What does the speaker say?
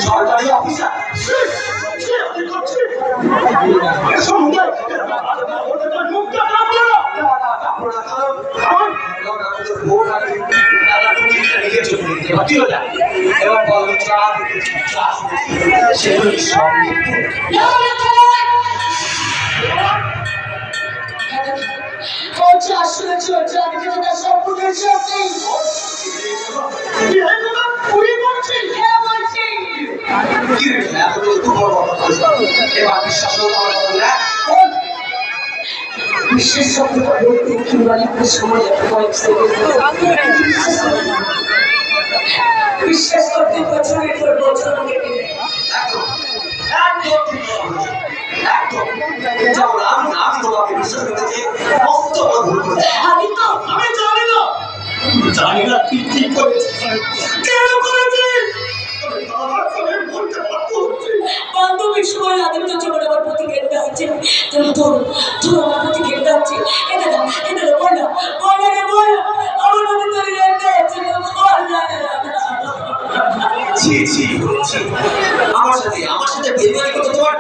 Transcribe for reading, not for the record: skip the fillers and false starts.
সরকারি অফিসার এবার বলো সেগুলি সব আসলে চর্চা আমি যেটা সম্পূর্ণের সাথে বিশ্বের সভ্যতা বলতে কিংবা লিখতে সময় কয়েক সেকেন্ড বিশ্বাস করতে বছরের পর বছর লেগে জানি না কি কি করেছে কেন করেছে বান্ধবীর সময় রাতের যখন আমার প্রতি ঘেরতে হচ্ছে তোর আমার প্রতি ঘেরতে হচ্ছে এটা বল না আমার প্রতি তোর ঘেরতে হচ্ছে আমার সাথে বেদনা কত তোমার